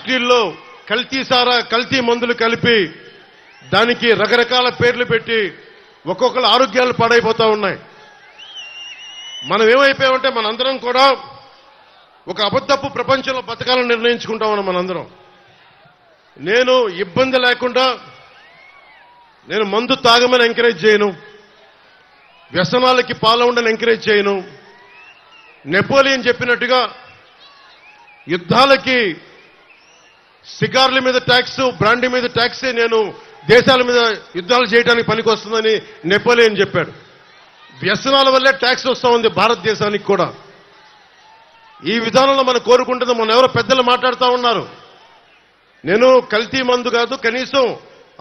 ఫ్యాక్టరీల్లో కల్తీ సారా కల్తీ మందులు కలిపి దానికి రకరకాల పేర్లు పెట్టి ఒక్కొక్కరు ఆరోగ్యాలు పాడైపోతా ఉన్నాయి. మనం ఏమైపోయామంటే మనందరం కూడా ఒక అబద్ధపు ప్రపంచంలో బతకాలని నిర్ణయించుకుంటామని మనందరం. నేను ఇబ్బంది లేకుండా నేను మందు తాగమని ఎంకరేజ్ చేయను, వ్యసనాలకి పాల్గొనని ఎంకరేజ్ చేయను. నెపోలియన్ చెప్పినట్టుగా యుద్ధాలకి సిగార్ల మీద ట్యాక్స్, బ్రాండీ మీద ట్యాక్సే నేను దేశాల మీద యుద్ధాలు చేయడానికి పనికొస్తుందని నెపోలియన్ చెప్పాడు. వ్యసనాల వల్లే ట్యాక్స్ వస్తూ ఉంది భారతదేశానికి కూడా. ఈ విధానంలో మనం కోరుకుంటుంది. మన ఎవరో పెద్దలు మాట్లాడుతూ ఉన్నారు, నేను కల్తీ మందు కాదు, కనీసం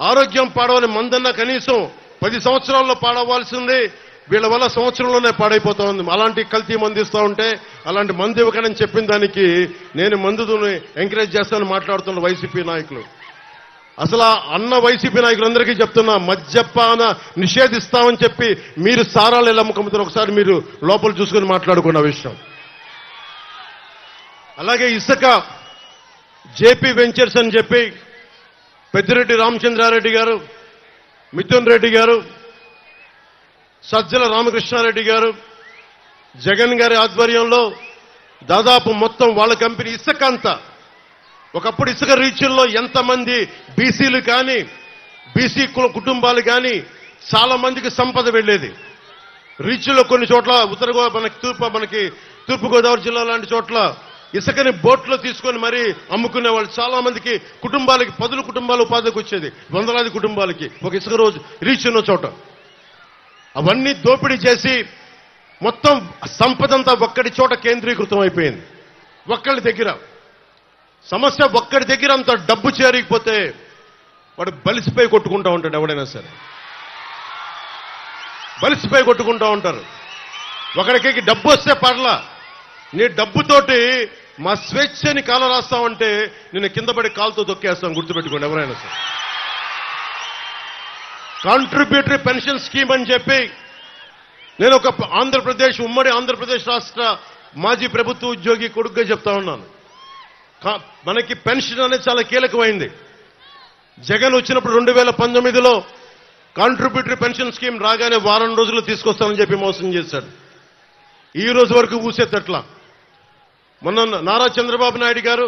ఆరోగ్యం పాడవని మందన్నా కనీసం 10 సంవత్సరాల్లో పాడవలసింది, వీళ్ళ వల్ల సంవత్సరంలోనే పాడైపోతా ఉంది. అలాంటి కల్తీ మందు ఇస్తూ ఉంటే అలాంటి మందు ఇవ్వకనని చెప్పిన దానికి నేను మందుని ఎంకరేజ్ చేస్తానని మాట్లాడుతున్న వైసీపీ నాయకులు. అసలు అన్న వైసీపీ నాయకులందరికీ చెప్తున్నా, మద్యపాన నిషేధిస్తామని చెప్పి మీరు సారాలు ఎలా అమ్ముకుంటారు ఒకసారి మీరు లోపల చూసుకుని మాట్లాడుకున్న విషయం. అలాగే ఇసుక జేపీ వెంచర్స్ అని చెప్పి పెద్దిరెడ్డి రామచంద్రారెడ్డి గారు, మిథున్ రెడ్డి గారు, సజ్జల రామకృష్ణారెడ్డి గారు, జగన్ గారి ఆధ్వర్యంలో దాదాపు మొత్తం వాళ్ళ కంపెనీ ఇసుక అంతా. ఒకప్పుడు ఇసుక రీచుల్లో ఎంతమంది బీసీలు కానీ బీసీ కుటుంబాలు కానీ చాలా మందికి సంపద వెళ్లేది. రీచ్లో కొన్ని చోట్ల మనకి తూర్పుగోదావరి జిల్లా లాంటి చోట్ల ఇసుకని బోట్లో తీసుకొని మరీ అమ్ముకునే వాళ్ళు చాలా మందికి కుటుంబాలకి 10 కుటుంబాలు ఉపాధికి వచ్చేది, వందలాది కుటుంబాలకి ఒక ఇసుక రోజు రీచ్ ఉన్న చోట. అవన్నీ దోపిడీ చేసి మొత్తం సంపదంతా ఒక్కడి చోట కేంద్రీకృతం అయిపోయింది. ఒక్కడి దగ్గర సమస్య, ఒక్కడి దగ్గర అంత డబ్బు చేరికపోతే వాడు బలిసిపోయి కొట్టుకుంటా ఉంటాడు. ఎవడైనా సరే బలిసిపోయి కొట్టుకుంటా ఉంటారు. ఒకడికి డబ్బు వస్తే పర్లా, నీ డబ్బుతోటి మా స్వేచ్ఛని కాల రాస్తామంటే నేను కింద పడి కాలుతో తొక్కేస్తాం. గుర్తుపెట్టుకోండి ఎవరైనా సరే. కాంట్రిబ్యూటరీ పెన్షన్ స్కీమ్ అని చెప్పి నేను ఒక ఉమ్మడి ఆంధ్రప్రదేశ్ రాష్ట్ర మాజీ ప్రభుత్వ ఉద్యోగి కొడుకుగా చెప్తా ఉన్నాను. మనకి పెన్షన్ అనేది చాలా కీలకమైంది. జగన్ వచ్చినప్పుడు 2019లో కాంట్రిబ్యూటరీ పెన్షన్ స్కీమ్ రాగానే వారం రోజులు తీసుకొస్తానని చెప్పి మోసం చేశాడు. ఈ రోజు వరకు ఊసేటట్లా. మొన్న నారా చంద్రబాబు నాయుడు గారు